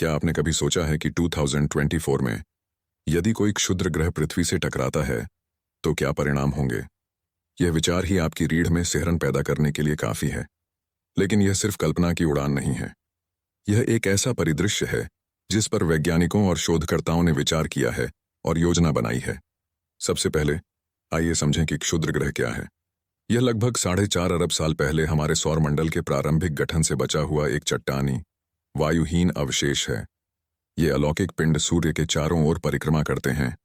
क्या आपने कभी सोचा है कि 2024 में यदि कोई क्षुद्र ग्रह पृथ्वी से टकराता है तो क्या परिणाम होंगे? यह विचार ही आपकी रीढ़ में सिहरन पैदा करने के लिए काफी है। लेकिन यह सिर्फ कल्पना की उड़ान नहीं है। यह एक ऐसा परिदृश्य है जिस पर वैज्ञानिकों और शोधकर्ताओं ने विचार किया है और योजना बनाई है। सबसे पहले आइए समझें कि क्षुद्र ग्रह क्या है। यह लगभग 4.5 अरब साल पहले हमारे सौरमंडल के प्रारंभिक गठन से बचा हुआ एक चट्टानी वायुहीन अवशेष है। ये अलौकिक पिंड सूर्य के चारों ओर परिक्रमा करते हैं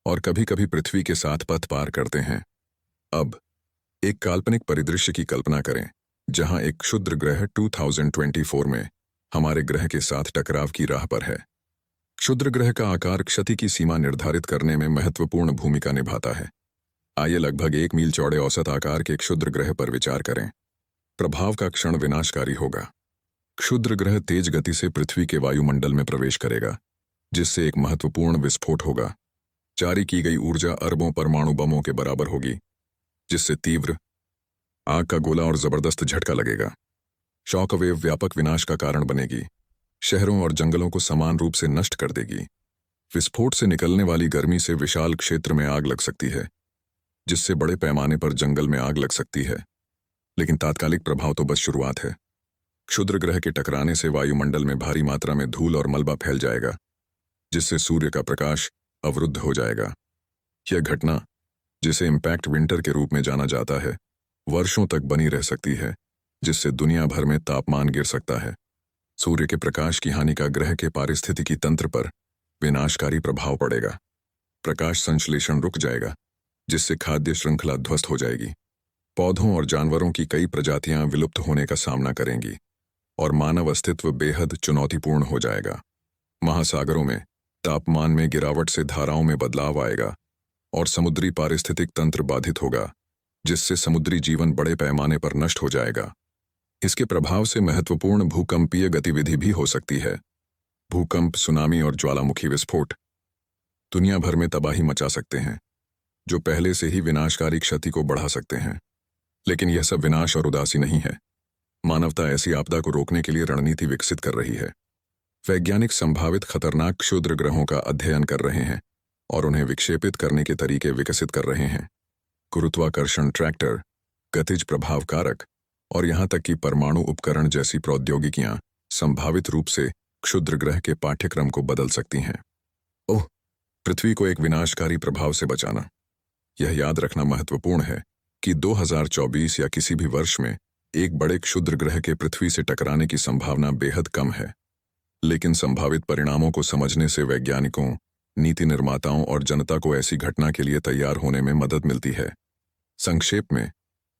और कभी-कभी पृथ्वी के साथ पथ पार करते हैं। अब एक काल्पनिक परिदृश्य की कल्पना करें जहां एक क्षुद्र ग्रह 2024 में हमारे ग्रह के साथ टकराव की राह पर है। क्षुद्र ग्रह का आकार क्षति की सीमा निर्धारित करने में महत्वपूर्ण भूमिका निभाता है। आइए लगभग 1 मील चौड़े औसत आकार के क्षुद्र ग्रह पर विचार करें। प्रभाव का क्षण विनाशकारी होगा। क्षुद्र ग्रह तेज गति से पृथ्वी के वायुमंडल में प्रवेश करेगा, जिससे एक महत्वपूर्ण विस्फोट होगा। जारी की गई ऊर्जा अरबों परमाणु बमों के बराबर होगी, जिससे तीव्र आग का गोला और जबरदस्त झटका लगेगा। शॉक वेव व्यापक विनाश का कारण बनेगी, शहरों और जंगलों को समान रूप से नष्ट कर देगी। विस्फोट से निकलने वाली गर्मी से विशाल क्षेत्र में आग लग सकती है, जिससे बड़े पैमाने पर जंगल में आग लग सकती है। लेकिन तात्कालिक प्रभाव तो बस शुरुआत है। क्षुद्र ग्रह के टकराने से वायुमंडल में भारी मात्रा में धूल और मलबा फैल जाएगा, जिससे सूर्य का प्रकाश अवरुद्ध हो जाएगा। यह घटना, जिसे इम्पैक्ट विंटर के रूप में जाना जाता है, वर्षों तक बनी रह सकती है, जिससे दुनिया भर में तापमान गिर सकता है। सूर्य के प्रकाश की हानि का ग्रह के पारिस्थितिकी तंत्र पर विनाशकारी प्रभाव पड़ेगा। प्रकाश संश्लेषण रुक जाएगा, जिससे खाद्य श्रृंखला ध्वस्त हो जाएगी। पौधों और जानवरों की कई प्रजातियां विलुप्त होने का सामना करेंगी और मानव अस्तित्व बेहद चुनौतीपूर्ण हो जाएगा। महासागरों में तापमान में गिरावट से धाराओं में बदलाव आएगा और समुद्री पारिस्थितिक तंत्र बाधित होगा, जिससे समुद्री जीवन बड़े पैमाने पर नष्ट हो जाएगा। इसके प्रभाव से महत्वपूर्ण भूकंपीय गतिविधि भी हो सकती है। भूकंप, सुनामी और ज्वालामुखी विस्फोट दुनिया भर में तबाही मचा सकते हैं, जो पहले से ही विनाशकारी क्षति को बढ़ा सकते हैं। लेकिन यह सब विनाश और उदासी नहीं है। मानवता ऐसी आपदा को रोकने के लिए रणनीति विकसित कर रही है। वैज्ञानिक संभावित खतरनाक क्षुद्र ग्रहों का अध्ययन कर रहे हैं और उन्हें विक्षेपित करने के तरीके विकसित कर रहे हैं। गुरुत्वाकर्षण ट्रैक्टर, गतिज प्रभाव कारक और यहां तक कि परमाणु उपकरण जैसी प्रौद्योगिकियां संभावित रूप से क्षुद्र ग्रह के पाठ्यक्रम को बदल सकती हैं। ओह, पृथ्वी को एक विनाशकारी प्रभाव से बचाना। यह याद रखना महत्वपूर्ण है कि 2024 या किसी भी वर्ष में एक बड़े क्षुद्र ग्रह के पृथ्वी से टकराने की संभावना बेहद कम है। लेकिन संभावित परिणामों को समझने से वैज्ञानिकों, नीति निर्माताओं और जनता को ऐसी घटना के लिए तैयार होने में मदद मिलती है। संक्षेप में,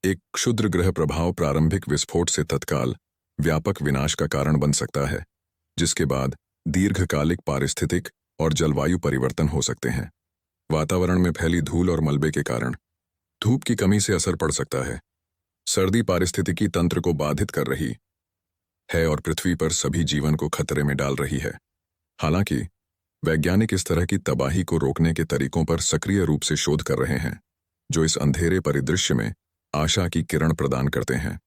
एक क्षुद्र ग्रह प्रभाव प्रारंभिक विस्फोट से तत्काल व्यापक विनाश का कारण बन सकता है, जिसके बाद दीर्घकालिक पारिस्थितिक और जलवायु परिवर्तन हो सकते हैं। वातावरण में फैली धूल और मलबे के कारण धूप की कमी से असर पड़ सकता है। सर्दी पारिस्थितिकी तंत्र को बाधित कर रही है और पृथ्वी पर सभी जीवन को खतरे में डाल रही है। हालांकि वैज्ञानिक इस तरह की तबाही को रोकने के तरीकों पर सक्रिय रूप से शोध कर रहे हैं, जो इस अंधेरे परिदृश्य में आशा की किरण प्रदान करते हैं।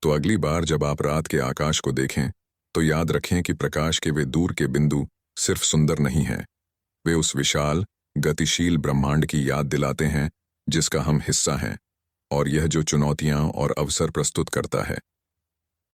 तो अगली बार जब आप रात के आकाश को देखें, तो याद रखें कि प्रकाश के वे दूर के बिंदु सिर्फ सुंदर नहीं हैं, वे उस विशाल, गतिशील ब्रह्मांड की याद दिलाते हैं जिसका हम हिस्सा हैं और यह जो चुनौतियां और अवसर प्रस्तुत करता है।